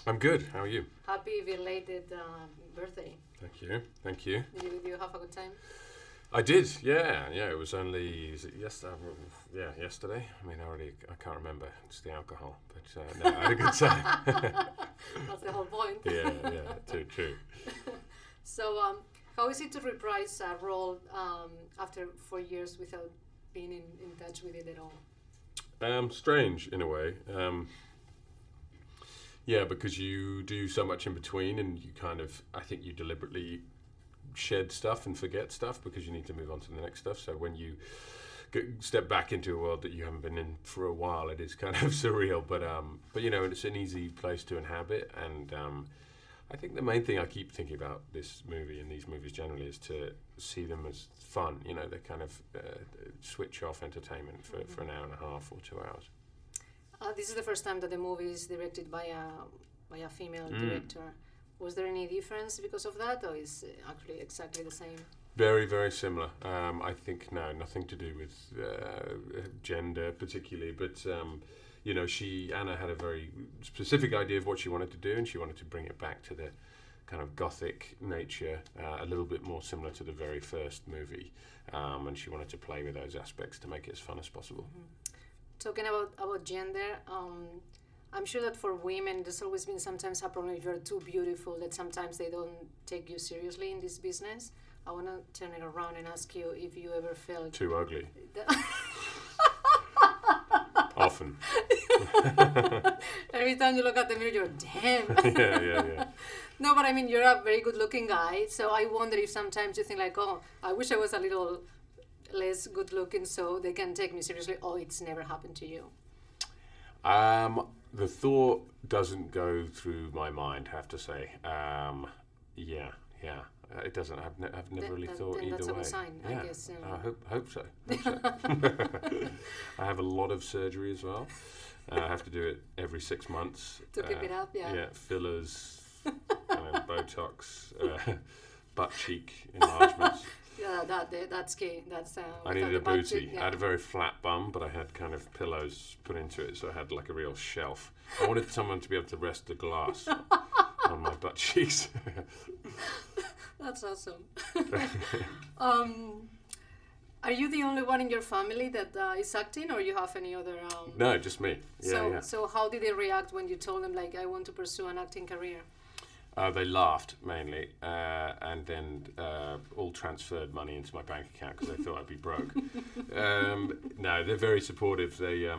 I'm good. How are you? Happy belated birthday. Thank you. Did you have a good time? I did, yeah. It was only, yesterday? Yeah, yesterday. I can't remember. It's the alcohol. But no, I had a good time. That's the whole point. yeah, true. So, how is it to reprise a role after 4 years without being in touch with it at all? Strange, in a way. Yeah, because you do so much in between, and you I think you deliberately shed stuff and forget stuff because you need to move on to the next stuff. So when you step back into a world that you haven't been in for a while, it is kind of surreal. But it's an easy place to inhabit, and I think the main thing I keep thinking about this movie and these movies generally is to see them as fun. They kind of switch off entertainment for an hour and a half or 2 hours. This is the first time that the movie is directed by a female director. Was there any difference because of that, or is it actually exactly the same? Very, very similar. I think nothing to do with gender particularly, but Anna had a very specific idea of what she wanted to do, and she wanted to bring it back to the kind of gothic nature, a little bit more similar to the very first movie, and she wanted to play with those aspects to make it as fun as possible. Mm-hmm. Talking about gender, I'm sure that for women there's always been sometimes a problem if you're too beautiful that sometimes they don't take you seriously in this business. I want to turn it around and ask you if you ever felt... Too ugly. Often. Every time you look at the mirror, you're damn. Yeah. No, but I mean, you're a very good-looking guy, so I wonder if sometimes you think like, oh, I wish I was a little less good-looking so they can take me seriously. Oh, it's never happened to you. The thought doesn't go through my mind, I have to say. Yeah. It doesn't. I've never really thought either that's way. That's a good sign, yeah. I guess. I hope so. I have a lot of surgery as well. I have to do it every 6 months. To keep it up, yeah. Yeah, fillers, Botox, butt cheek enlargements. Yeah, that's key. That's. I needed a booty. Yeah. I had a very flat bum, but I had kind of pillows put into it, so I had like a real shelf. I wanted someone to be able to rest the glass on my butt cheeks. That's awesome. Are you the only one in your family that is acting, or you have any other? No, just me. Yeah. So how did they react when you told them like I want to pursue an acting career? They laughed mainly, and then all transferred money into my bank account because they thought I'd be broke. No, they're very supportive. They're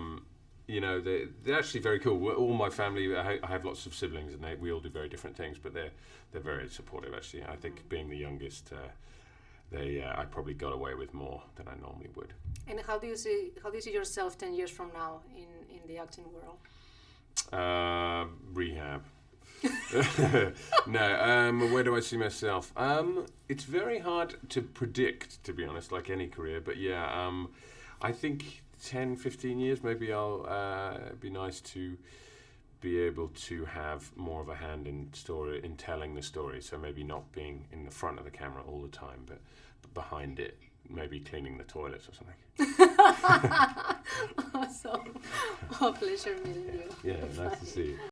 actually very cool. All my family, I have lots of siblings, and we all do very different things, but they're very supportive. Actually, I think being the youngest, I probably got away with more than I normally would. And how do you see yourself 10 years from now in the acting world? Rehab. No, where do I see myself? It's very hard to predict, to be honest, like any career, but I think 10, 15 years maybe I'll be nice to be able to have more of a hand in telling the story, so maybe not being in the front of the camera all the time, but behind it, maybe cleaning the toilets or something. Awesome. A pleasure meeting you. Yeah, nice to see you.